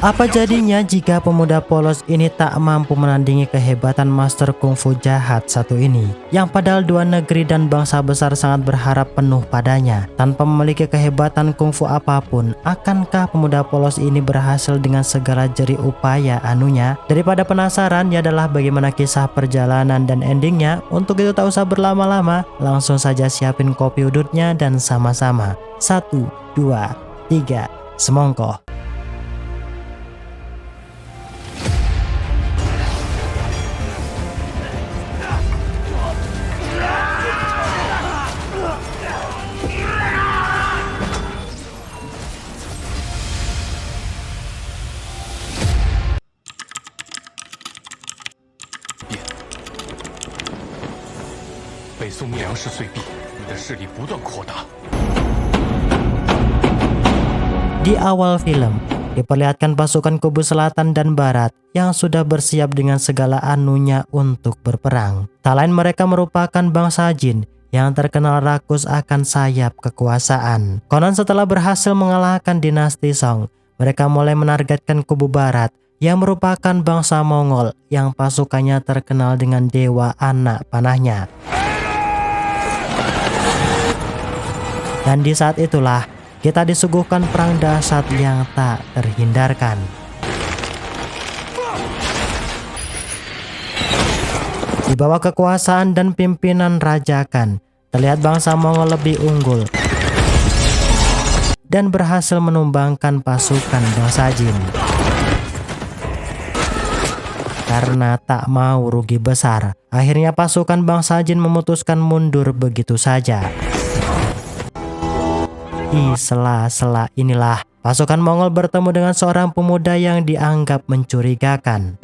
Apa jadinya jika pemuda polos ini tak mampu menandingi kehebatan master kungfu jahat satu ini, yang padahal dua negeri dan bangsa besar sangat berharap penuh padanya. Tanpa memiliki kehebatan kungfu apapun, akankah pemuda polos ini berhasil dengan segala jerih upaya anunya? Daripada penasaran, ya adalah bagaimana kisah perjalanan dan endingnya. Untuk itu tak usah berlama-lama, langsung saja siapin kopi udutnya dan sama-sama 1, 2, 3, semongko. Di awal film, diperlihatkan pasukan kubu selatan dan barat yang sudah bersiap dengan segala anunya untuk berperang. Tak lain mereka merupakan bangsa jin yang terkenal rakus akan sayap kekuasaan. Konon setelah berhasil mengalahkan dinasti Song, mereka mulai menargetkan kubu barat yang merupakan bangsa Mongol yang pasukannya terkenal dengan dewa anak panahnya. Dan di saat itulah kita disuguhkan perang dahsyat yang tak terhindarkan. Di bawah kekuasaan dan pimpinan Raja Khan, terlihat bangsa Mongol lebih unggul dan berhasil menumbangkan pasukan bangsa Jin. Karena tak mau rugi besar, akhirnya pasukan bangsa Jin memutuskan mundur begitu saja. Di sela-sela inilah pasukan Mongol bertemu dengan seorang pemuda yang dianggap mencurigakan.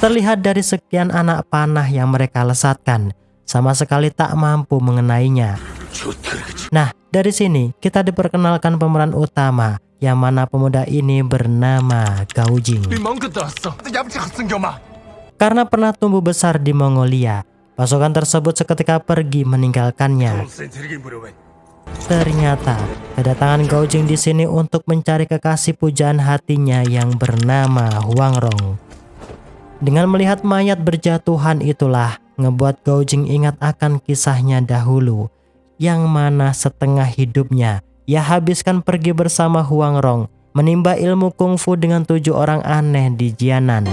Terlihat dari sekian anak panah yang mereka lesatkan, sama sekali tak mampu mengenainya. Nah, dari sini kita diperkenalkan pemeran utama, yang mana pemuda ini bernama Gao Jing. Karena pernah tumbuh besar di Mongolia, pasukan tersebut seketika pergi meninggalkannya. Ternyata kedatangan Gao Jing di sini untuk mencari kekasih pujaan hatinya yang bernama Huang Rong. Dengan melihat mayat berjatuhan itulah ngebuat Gao Jing ingat akan kisahnya dahulu, yang mana setengah hidupnya ia habiskan pergi bersama Huang Rong menimba ilmu kungfu dengan 7 orang aneh di Jianan.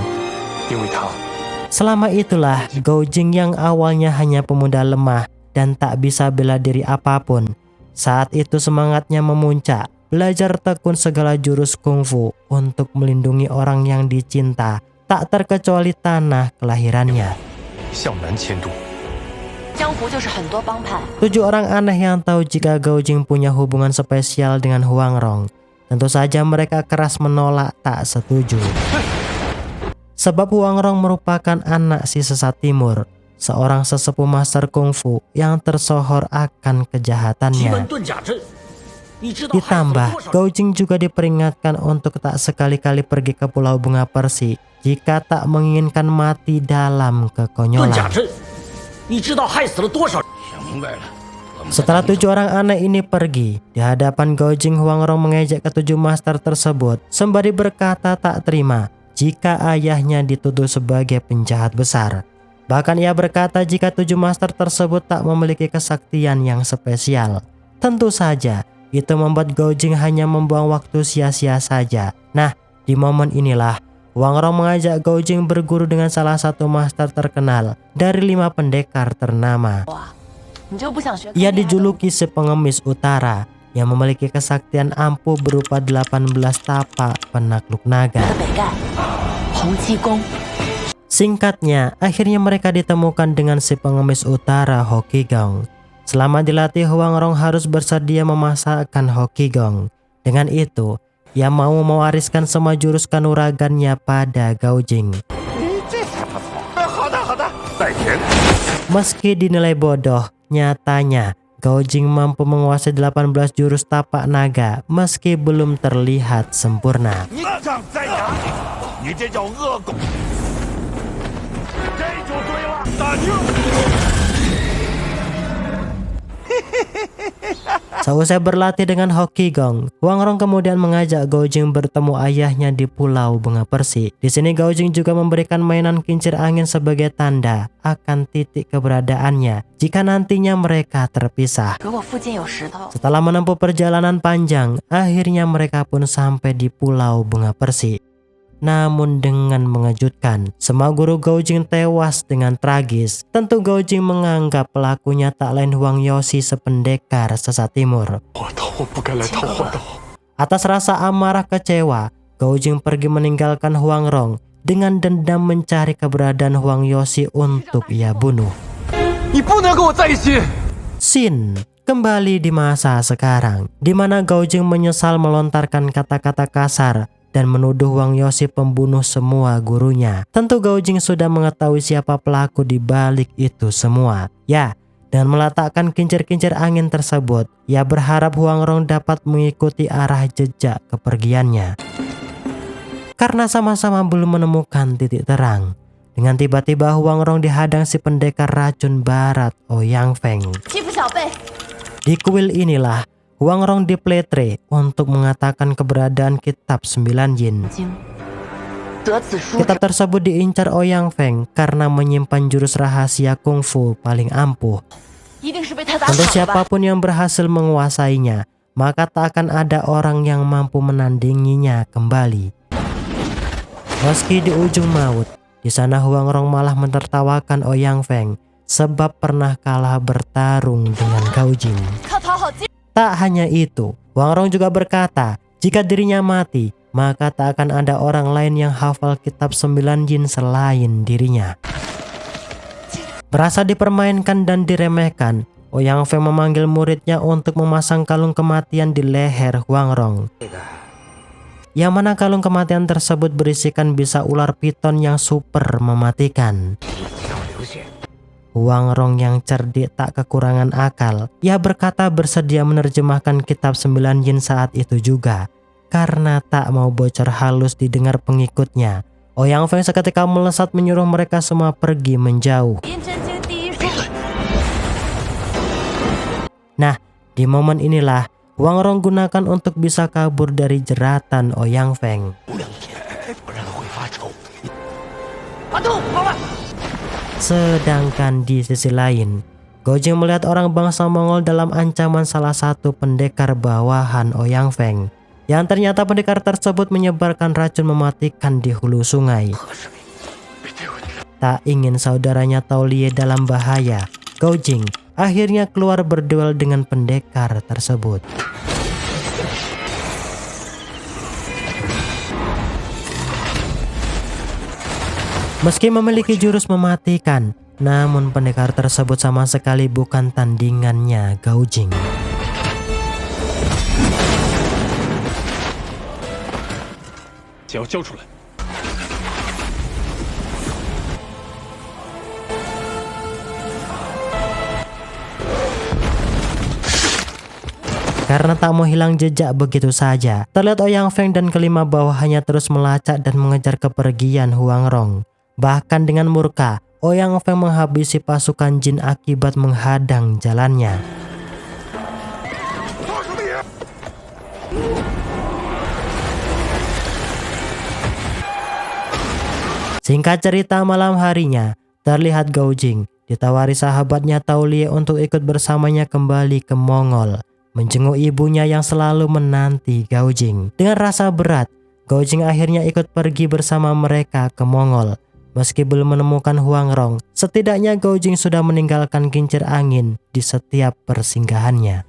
Selama itulah Gao Jing yang awalnya hanya pemuda lemah dan tak bisa bela diri apapun, saat itu semangatnya memuncak, belajar tekun segala jurus kungfu untuk melindungi orang yang dicinta, tak terkecuali tanah kelahirannya. 7 orang aneh yang tahu jika Gao Jing punya hubungan spesial dengan Huang Rong, tentu saja mereka keras menolak, tak setuju. Sebab Huang Rong merupakan anak si Sesat Timur, seorang sesepuh master kungfu yang tersohor akan kejahatannya. Ditambah, Gao Jing juga diperingatkan untuk tak sekali-kali pergi ke Pulau Bunga Persi jika tak menginginkan mati dalam kekonyolan. Setelah 7 orang aneh ini pergi, di hadapan Gao Jing, Huang Rong mengejek ke-7 master tersebut sembari berkata tak terima jika ayahnya dituduh sebagai penjahat besar. Bahkan ia berkata jika 7 master tersebut tak memiliki kesaktian yang spesial. Tentu saja itu membuat Gao Jing hanya membuang waktu sia-sia saja. Nah, di momen inilah Huang Rong mengajak Gao Jing berguru dengan salah satu master terkenal dari 5 pendekar ternama. Ia dijuluki si Pengemis Utara yang memiliki kesaktian ampuh berupa 18 tapak penakluk naga. Singkatnya, akhirnya mereka ditemukan dengan si Pengemis Utara Hokigong. Selama dilatih, Huang Rong harus bersedia memasakkan Hokigong. Dengan itu, ia mau mewariskan semua jurus kanuragannya pada Gao Jing. Meski dinilai bodoh, nyatanya Gao Jing mampu menguasai 18 jurus tapak naga meski belum terlihat sempurna. Seusai berlatih dengan Hoki Gong, Huang Rong kemudian mengajak Gao Jing bertemu ayahnya di Pulau Bunga Persi. Di sini Gao Jing juga memberikan mainan kincir angin sebagai tanda akan titik keberadaannya jika nantinya mereka terpisah. Setelah menempuh perjalanan panjang, akhirnya mereka pun sampai di Pulau Bunga Persi. Namun dengan mengejutkan, semua guru Gao Jing tewas dengan tragis. Tentu Gao Jing menganggap pelakunya tak lain Huang Yoshi sependekar sesat timur. Atas rasa amarah kecewa, Gao Jing pergi meninggalkan Huang Rong dengan dendam mencari keberadaan Huang Yoshi untuk ia bunuh. Scene kembali di masa sekarang, di mana Gao Jing menyesal melontarkan kata-kata kasar dan menuduh Huang Yoshi pembunuh semua gurunya. Tentu Gao Jing sudah mengetahui siapa pelaku di balik itu semua. Ya, dengan meletakkan kincir-kincir angin tersebut, ia berharap Huang Rong dapat mengikuti arah jejak kepergiannya. Karena sama-sama belum menemukan titik terang, dengan tiba-tiba Huang Rong dihadang si pendekar racun barat Ouyang Feng. Di kuil inilah Huang Rong dipletre untuk mengatakan keberadaan kitab 9 Yin. Kitab tersebut diincar Ouyang Feng karena menyimpan jurus rahasia kungfu paling ampuh. Tentu siapapun yang berhasil menguasainya, maka tak akan ada orang yang mampu menandinginya kembali. Meski di ujung maut, di sana Huang Rong malah menertawakan Ouyang Feng sebab pernah kalah bertarung dengan Gao Jing. Tak hanya itu, Huang Rong juga berkata, jika dirinya mati, maka tak akan ada orang lain yang hafal kitab 9 Yin selain dirinya. Merasa dipermainkan dan diremehkan, Ouyang Feng memanggil muridnya untuk memasang kalung kematian di leher Huang Rong. Yang mana kalung kematian tersebut berisikan bisa ular piton yang super mematikan. Huang Rong yang cerdik tak kekurangan akal. Ia berkata bersedia menerjemahkan kitab 9 Yin saat itu juga. Karena tak mau bocor halus didengar pengikutnya, Ouyang Feng seketika melesat menyuruh mereka semua pergi menjauh. Nah, di momen inilah Huang Rong gunakan untuk bisa kabur dari jeratan Ouyang Feng. Sedangkan di sisi lain, Gao Jing melihat orang bangsa Mongol dalam ancaman salah satu pendekar bawahan Ouyang Feng, yang ternyata pendekar tersebut menyebarkan racun mematikan di hulu sungai. Tak ingin saudaranya Tao Liye dalam bahaya, Gao Jing akhirnya keluar berduel dengan pendekar tersebut. Meski memiliki jurus mematikan, namun pendekar tersebut sama sekali bukan tandingannya Gao Jing. Karena tak mau hilang jejak begitu saja, terlihat Ouyang Feng dan kelima bawahannya terus melacak dan mengejar kepergian Huang Rong. Bahkan dengan murka, Ouyang Feng menghabisi pasukan jin akibat menghadang jalannya. Singkat cerita, malam harinya terlihat Gao Jing ditawari sahabatnya Tao Liye untuk ikut bersamanya kembali ke Mongol, menjenguk ibunya yang selalu menanti Gao Jing. Dengan rasa berat, Gao Jing akhirnya ikut pergi bersama mereka ke Mongol. Meski belum menemukan Huang Rong, setidaknya Gao Jing sudah meninggalkan kincir angin di setiap persinggahannya.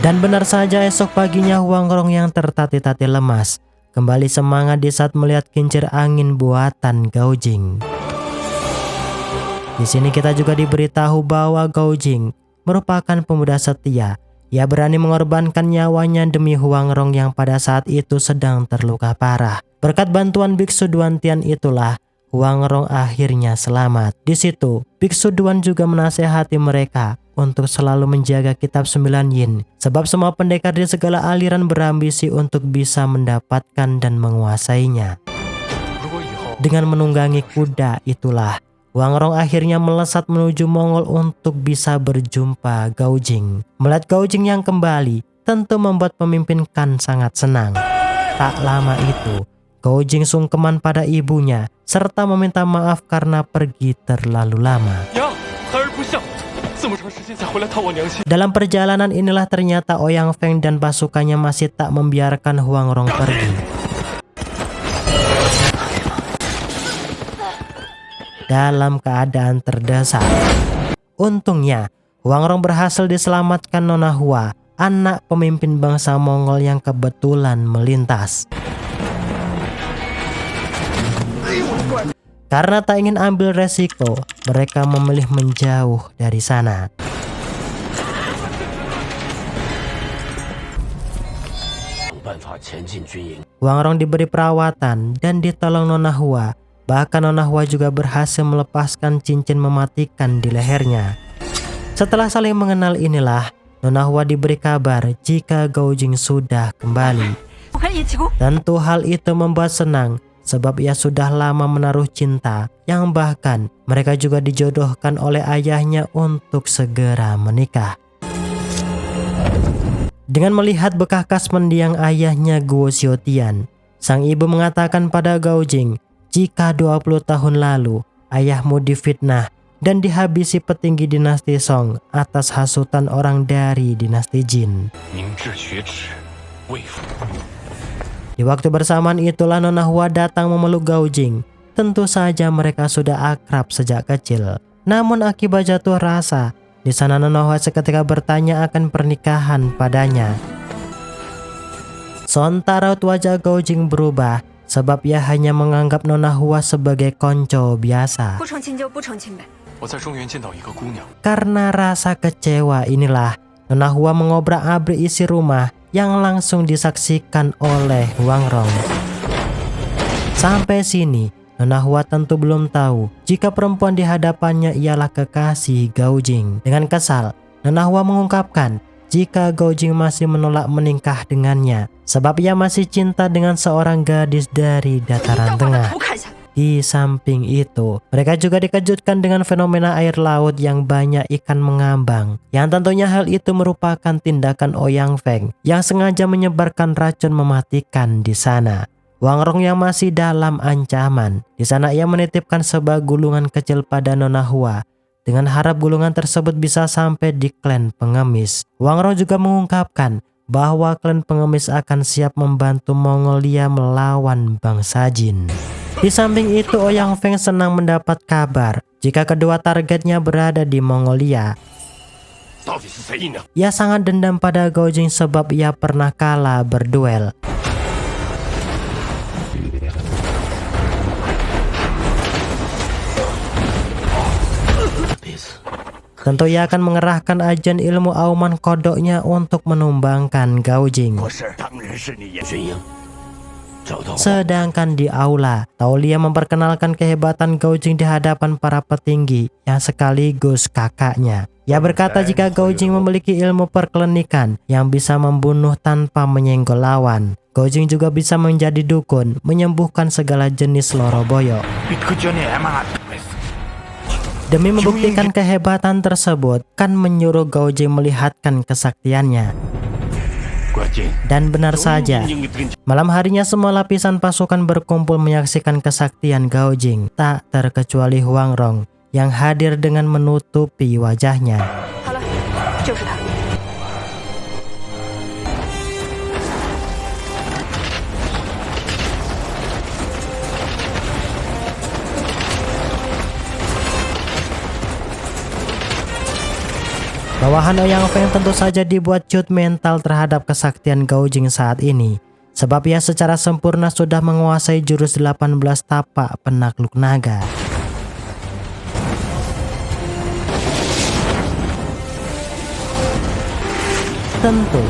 Dan benar saja, esok paginya Huang Rong yang tertatih-tatih lemas kembali semangat di saat melihat kincir angin buatan Gao Jing. Di sini kita juga diberitahu bahwa Gao Jing merupakan pemuda setia. Ia berani mengorbankan nyawanya demi Huang Rong yang pada saat itu sedang terluka parah. Berkat bantuan Biksu Duan Tian itulah Huang Rong akhirnya selamat. Di situ, Biksu Duan juga menasehati mereka untuk selalu menjaga kitab 9 Yin, sebab semua pendekar di segala aliran berambisi untuk bisa mendapatkan dan menguasainya. Dengan menunggangi kuda itulah Huang Rong akhirnya melesat menuju Mongol untuk bisa berjumpa Gao Jing. Melihat Gao Jing yang kembali, tentu membuat pemimpin Kan sangat senang. Tak lama itu, Gao Jing sungkeman pada ibunya, serta meminta maaf karena pergi terlalu lama. Dalam perjalanan inilah ternyata Ouyang Feng dan pasukannya masih tak membiarkan Huang Rong pergi. Dalam keadaan terdesak, untungnya Huang Rong berhasil diselamatkan Nona Hua, anak pemimpin bangsa Mongol yang kebetulan melintas. Karena tak ingin ambil resiko, mereka memilih menjauh dari sana. Huang Rong diberi perawatan dan ditolong Nona Hua. Bahkan Nona Hua juga berhasil melepaskan cincin mematikan di lehernya. Setelah saling mengenal inilah, Nona Hua diberi kabar jika Gao Jing sudah kembali. Tentu hal itu membuat senang, sebab ia sudah lama menaruh cinta, yang bahkan mereka juga dijodohkan oleh ayahnya untuk segera menikah. Dengan melihat bekas mendiang ayahnya Guo Xiaotian, sang ibu mengatakan pada Gao Jing, jika 20 tahun lalu ayahmu difitnah dan dihabisi petinggi dinasti Song atas hasutan orang dari dinasti Jin. Di waktu bersamaan itulah Nona Hua datang memeluk Gao Jing. Tentu saja mereka sudah akrab sejak kecil. Namun akibat jatuh rasa, di sana Nona Hua seketika bertanya akan pernikahan padanya. Sontak raut wajah Gao Jing berubah, sebab ia hanya menganggap Nona Hua sebagai konco biasa. Karena rasa kecewa inilah, Nona Hua mengobrak-abrik isi rumah yang langsung disaksikan oleh Huang Rong. Sampai sini, Nona Hua tentu belum tahu jika perempuan di hadapannya ialah kekasih Gao Jing. Dengan kesal, Nona Hua mengungkapkan jika Gao Jing masih menolak menikah dengannya, sebab ia masih cinta dengan seorang gadis dari dataran tengah. Di samping itu, mereka juga dikejutkan dengan fenomena air laut yang banyak ikan mengambang, yang tentunya hal itu merupakan tindakan Ouyang Feng yang sengaja menyebarkan racun mematikan di sana. Huang Rong yang masih dalam ancaman, di sana ia menitipkan sebuah gulungan kecil pada Nona Hua, dengan harap gulungan tersebut bisa sampai di klan pengemis. Huang Rong juga mengungkapkan bahwa klan pengemis akan siap membantu Mongolia melawan bangsa Jin. Di samping itu, Ouyang Feng senang mendapat kabar jika kedua targetnya berada di Mongolia. Ia sangat dendam pada Gao Jing sebab ia pernah kalah berduel. Tentu ia akan mengerahkan ajian ilmu auman kodoknya untuk menumbangkan Gao Jing. Sedangkan di aula, Tao Lia memperkenalkan kehebatan Gao Jing di hadapan para petinggi yang sekaligus kakaknya. Ia berkata jika Gao Jing memiliki ilmu perkelenikan yang bisa membunuh tanpa menyenggol lawan. Gao Jing juga bisa menjadi dukun, menyembuhkan segala jenis loro boyok. Demi membuktikan kehebatan tersebut, Kan menyuruh Gao Jing melihatkan kesaktiannya. Dan benar saja, malam harinya semua lapisan pasukan berkumpul menyaksikan kesaktian Gao Jing, tak terkecuali Huang Rong yang hadir dengan menutupi wajahnya. Bawahan Ouyang Feng tentu saja dibuat cut mental terhadap kesaktian Gao Jing saat ini, sebab ia secara sempurna sudah menguasai jurus 18 tapak penakluk naga. Tentu,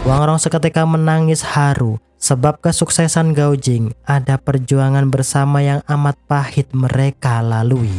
Huang Rong seketika menangis haru, sebab kesuksesan Gao Jing ada perjuangan bersama yang amat pahit mereka lalui.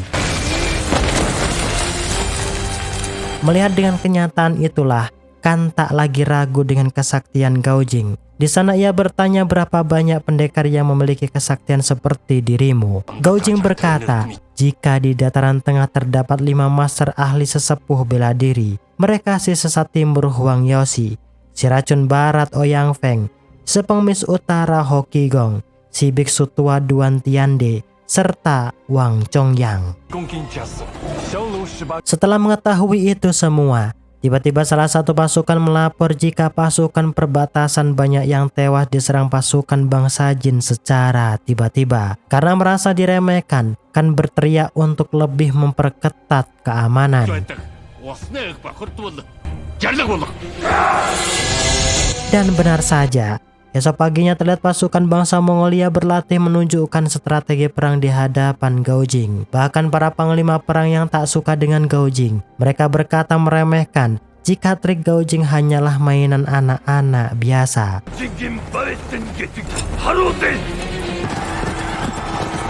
Melihat dengan kenyataan itulah, Kan tak lagi ragu dengan kesaktian Gao Jing. Di sana ia bertanya berapa banyak pendekar yang memiliki kesaktian seperti dirimu. Gaojing berkata, jika di dataran tengah terdapat 5 master ahli sesepuh bela diri, mereka si sesat timur Huang Yoshi, si racun barat Ouyang Feng, si pengemis utara Hoki Gong, si biksu tua Duan Tiande, serta Wang Chongyang. Setelah mengetahui itu semua, tiba-tiba salah satu pasukan melapor jika pasukan perbatasan banyak yang tewas diserang pasukan bangsa Jin secara tiba-tiba. Karena merasa diremehkan, kan berteriak untuk lebih memperketat keamanan. Dan benar saja, esok paginya terlihat pasukan bangsa Mongolia berlatih menunjukkan strategi perang di hadapan Gaojing. Bahkan para panglima perang yang tak suka dengan Gaojing, mereka berkata meremehkan jika trik Gaojing hanyalah mainan anak-anak biasa.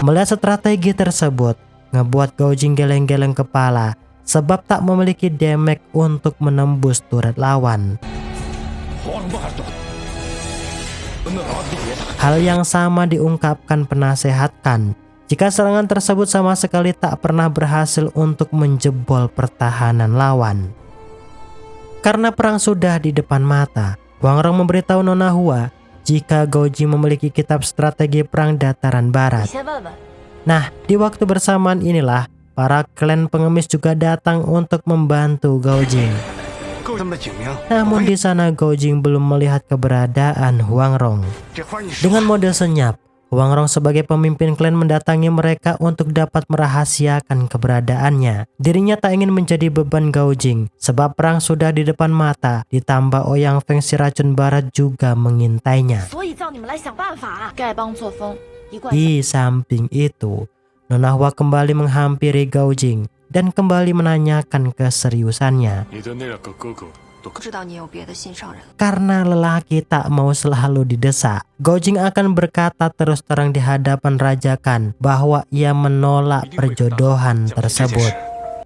Melihat strategi tersebut, ngebuat Gaojing geleng-geleng kepala sebab tak memiliki damage untuk menembus turret lawan. Hal yang sama diungkapkan penasehat Khan, jika serangan tersebut sama sekali tak pernah berhasil untuk menjebol pertahanan lawan. Karena perang sudah di depan mata, Huang Rong memberitahu Nona Hua jika Gaojing memiliki kitab strategi perang dataran barat. Nah, di waktu bersamaan inilah para klan pengemis juga datang untuk membantu Gaojing. Namun di sana Gaojing belum melihat keberadaan Huang Rong. Dengan mode senyap, Huang Rong sebagai pemimpin klan mendatangi mereka untuk dapat merahasiakan keberadaannya. Dirinya tak ingin menjadi beban Gaojing, sebab perang sudah di depan mata, ditambah Ouyang Feng si racun barat juga mengintainya. Di samping itu, Nona Hua kembali menghampiri Gaojing dan kembali menanyakan keseriusannya. Karena lelaki tak mau selalu didesak, Gaojing akan berkata terus terang di hadapan Raja Khan bahwa ia menolak perjodohan tersebut.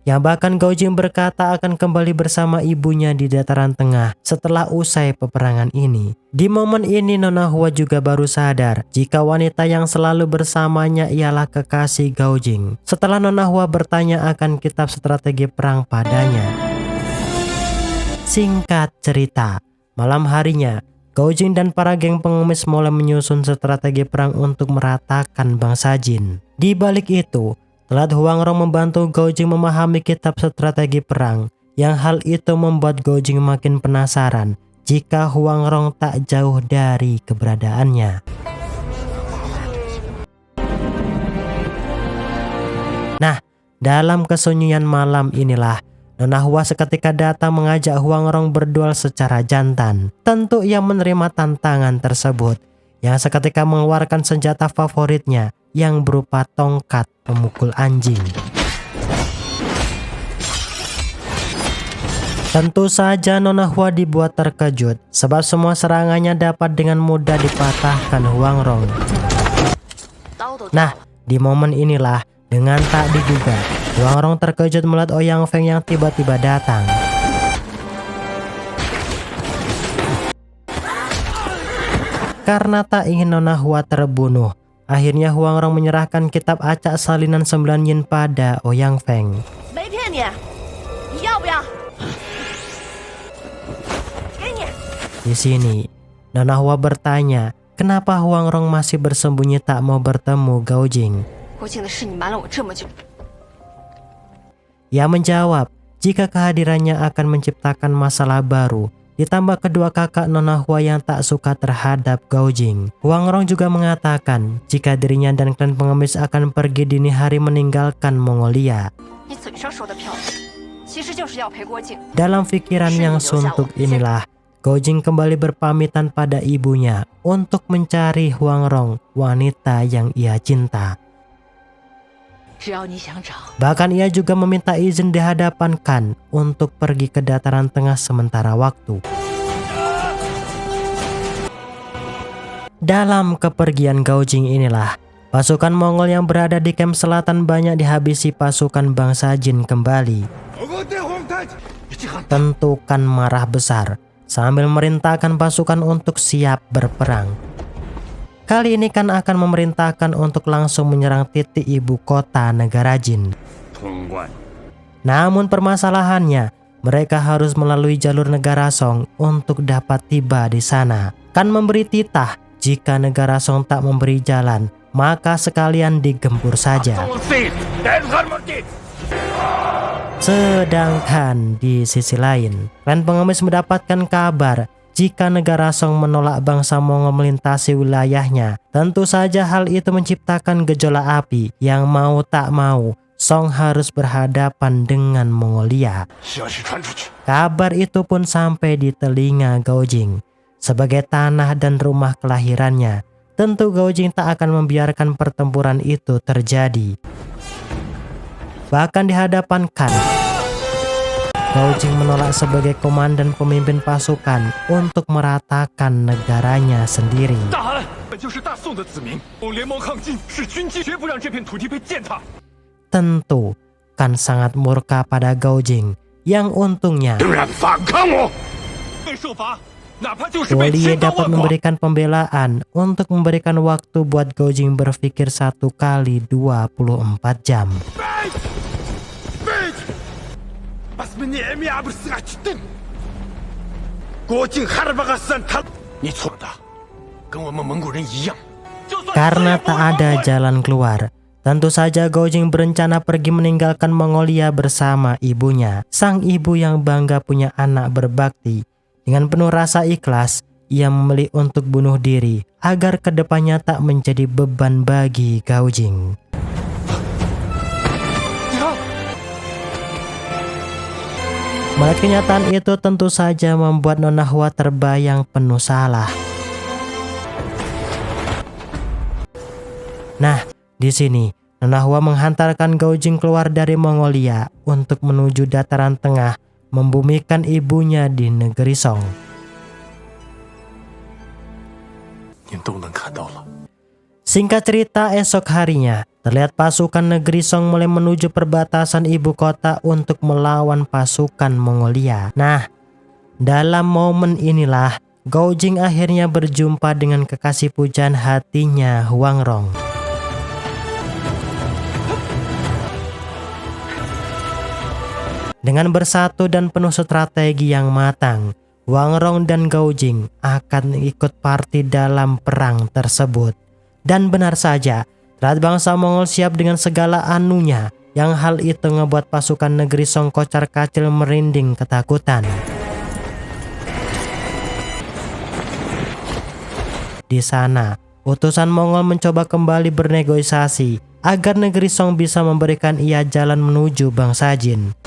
Yang bahkan Gaojing berkata akan kembali bersama ibunya di dataran tengah setelah usai peperangan ini. Di momen ini Nona Hua juga baru sadar jika wanita yang selalu bersamanya ialah kekasih Gaojing. Setelah Nona Hua bertanya akan kitab strategi perang padanya. Singkat cerita, malam harinya Gaojing dan para geng pengemis mulai menyusun strategi perang untuk meratakan bangsa Jin. Di balik itu, telat Huang Rong membantu Gaojing memahami kitab strategi perang, yang hal itu membuat Gaojing makin penasaran jika Huang Rong tak jauh dari keberadaannya. Nah, dalam kesunyian malam inilah Nona Hua seketika datang mengajak Huang Rong berduel secara jantan. Tentu ia menerima tantangan tersebut, yang seketika mengeluarkan senjata favoritnya yang berupa tongkat pemukul anjing. Tentu saja Nona Hua dibuat terkejut sebab semua serangannya dapat dengan mudah dipatahkan Huang Rong. Nah, di momen inilah dengan tak diduga Huang Rong terkejut melihat Ouyang Feng yang tiba-tiba datang. Karena tak ingin Nona Hua terbunuh, akhirnya Huang Rong menyerahkan kitab acak salinan 9 yin pada Ouyang Feng. Di sini, Nona Hua bertanya, kenapa Huang Rong masih bersembunyi tak mau bertemu Gaojing. Ia menjawab, jika kehadirannya akan menciptakan masalah baru, ditambah kedua kakak Nona Hua yang tak suka terhadap Gaojing. Huang Rong juga mengatakan jika dirinya dan klan pengemis akan pergi dini hari meninggalkan Mongolia. Dalam pikiran yang suntuk inilah, Gaojing kembali berpamitan pada ibunya untuk mencari Huang Rong, wanita yang ia cinta. Bahkan ia juga meminta izin di hadapan Khan untuk pergi ke dataran tengah sementara waktu. Dalam kepergian Gaojing inilah, pasukan Mongol yang berada di camp selatan banyak dihabisi pasukan bangsa Jin kembali. Tentu Khan marah besar sambil memerintahkan pasukan untuk siap berperang. Kali ini Khan akan memerintahkan untuk langsung menyerang titik ibu kota negara jin. Namun permasalahannya, mereka harus melalui jalur negara Song untuk dapat tiba di sana. Khan memberi titah jika negara Song tak memberi jalan, maka sekalian digempur saja. Sedangkan di sisi lain, klan pengemis mendapatkan kabar jika negara Song menolak bangsa Mongol melintasi wilayahnya. Tentu saja hal itu menciptakan gejolak api yang mau tak mau Song harus berhadapan dengan Mongolia. Kabar itu pun sampai di telinga Gaojing. Sebagai tanah dan rumah kelahirannya, tentu Gaojing tak akan membiarkan pertempuran itu terjadi. Bahkan di hadapan Khan, Gaojing menolak sebagai komandan pemimpin pasukan untuk meratakan negaranya sendiri. Tentu, Khan sangat murka pada Gaojing yang untungnya Wolye dapat memberikan pembelaan untuk memberikan waktu buat Gaojing berpikir 1 kali 24 jam. Karena tak ada jalan keluar, tentu saja Gaojing berencana pergi meninggalkan Mongolia bersama ibunya. Sang ibu yang bangga punya anak berbakti. Dengan penuh rasa ikhlas, ia memilih untuk bunuh diri agar kedepannya tak menjadi beban bagi Gaojing. Melihat kenyataan itu tentu saja membuat Nona Hua terbayang penuh salah. Nah, di sini Nona Hua menghantarkan Gaojing keluar dari Mongolia untuk menuju dataran tengah, membumikan ibunya di negeri Song. Singkat cerita, esok harinya terlihat pasukan negeri Song mulai menuju perbatasan ibu kota untuk melawan pasukan Mongolia. Nah, dalam momen inilah Gaojing akhirnya berjumpa dengan kekasih pujaan hatinya, Huang Rong. Dengan bersatu dan penuh strategi yang matang, Huang Rong dan Gaojing akan ikut parti dalam perang tersebut. Dan benar saja, saat bangsa Mongol siap dengan segala anunya, yang hal itu ngebuat pasukan negeri Song kocar-kacir merinding ketakutan. Di sana, utusan Mongol mencoba kembali bernegosiasi agar negeri Song bisa memberikan ia jalan menuju bangsa Jin.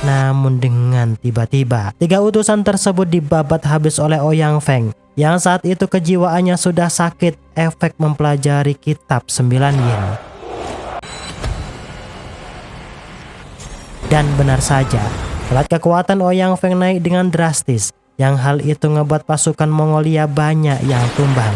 Namun dengan tiba-tiba, 3 utusan tersebut dibabat habis oleh Ouyang Feng yang saat itu kejiwaannya sudah sakit efek mempelajari kitab 9 yin. Dan benar saja, saat kekuatan Ouyang Feng naik dengan drastis, yang hal itu ngebuat pasukan Mongolia banyak yang tumbang.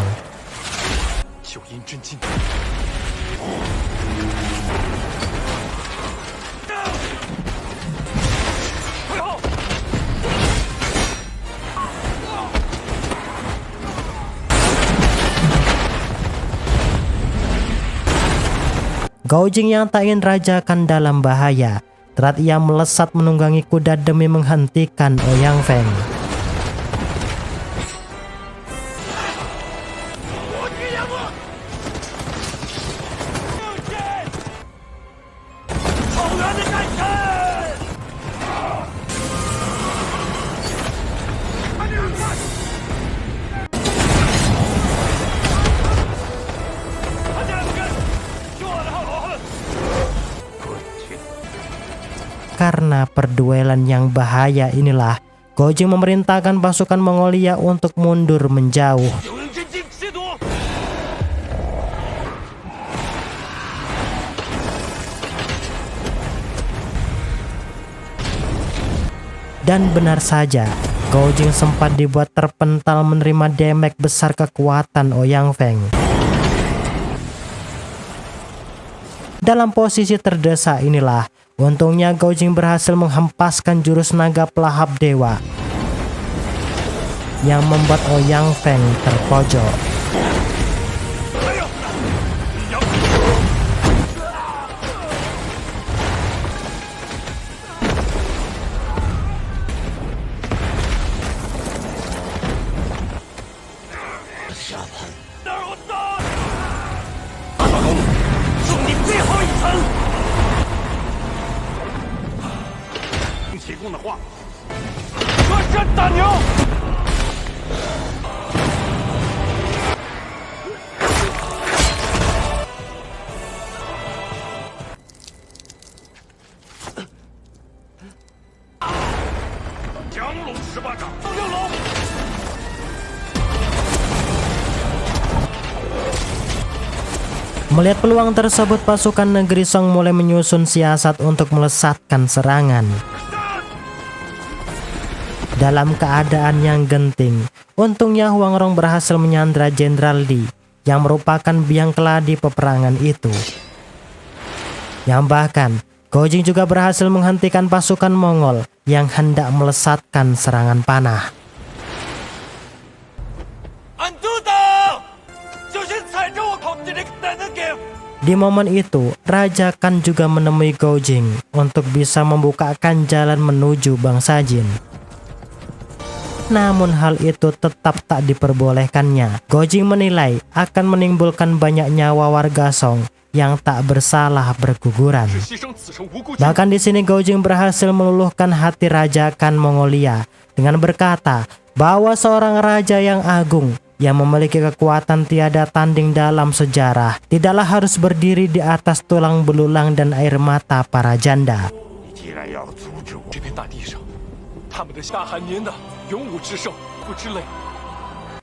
Gaojing yang tak ingin raja kan dalam bahaya. Saat ia melesat menunggangi kuda demi menghentikan Ouyang Feng. Karena perduelan yang bahaya inilah, Gaojing memerintahkan pasukan Mongolia untuk mundur menjauh. Dan benar saja, Gaojing sempat dibuat terpental menerima damage besar kekuatan Ouyang Feng. Dalam posisi terdesak inilah, untungnya Gaojing berhasil menghempaskan jurus naga pelahap dewa. yang membuat Ouyang Feng terpojok. Melihat peluang tersebut, pasukan negeri Song mulai menyusun siasat untuk melesatkan serangan. Dalam keadaan yang genting, untungnya Huang Rong berhasil menyandra Jenderal Li yang merupakan biang keladi peperangan itu. Yang bahkan, Gou Jing juga berhasil menghentikan pasukan Mongol yang hendak melesatkan serangan panah. Di momen itu, Raja Kan juga menemui Gou Jing untuk bisa membukakan jalan menuju bangsa Jin. Namun hal itu tetap tak diperbolehkannya. Gou Jing menilai akan menimbulkan banyak nyawa warga Song yang tak bersalah berguguran. Bahkan di sini Gou Jing berhasil meluluhkan hati Raja Kan Mongolia dengan berkata bahwa seorang raja yang agung yang memiliki kekuatan tiada tanding dalam sejarah tidaklah harus berdiri di atas tulang belulang dan air mata para janda.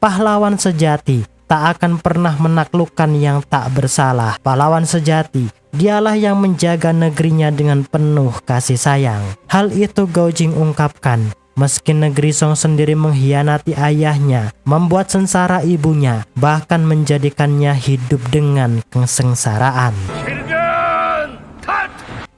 Pahlawan sejati tak akan pernah menaklukkan yang tak bersalah. Pahlawan sejati dialah yang menjaga negerinya dengan penuh kasih sayang. Hal itu Gou Jing ungkapkan meski negeri Song sendiri mengkhianati ayahnya, membuat sengsara ibunya, bahkan menjadikannya hidup dengan kesengsaraan.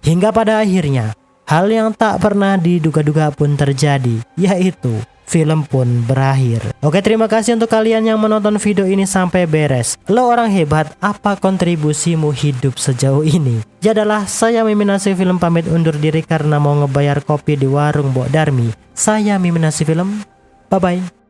Hingga pada akhirnya, hal yang tak pernah diduga-duga pun terjadi, yaitu film pun berakhir. Oke, terima kasih untuk kalian yang menonton video ini sampai beres. Lo orang hebat, apa kontribusimu hidup sejauh ini? Jadalah, saya Mimin Nasi Film pamit undur diri karena mau ngebayar kopi di warung Mbok Darmi. Saya Mimin Nasi Film, bye-bye.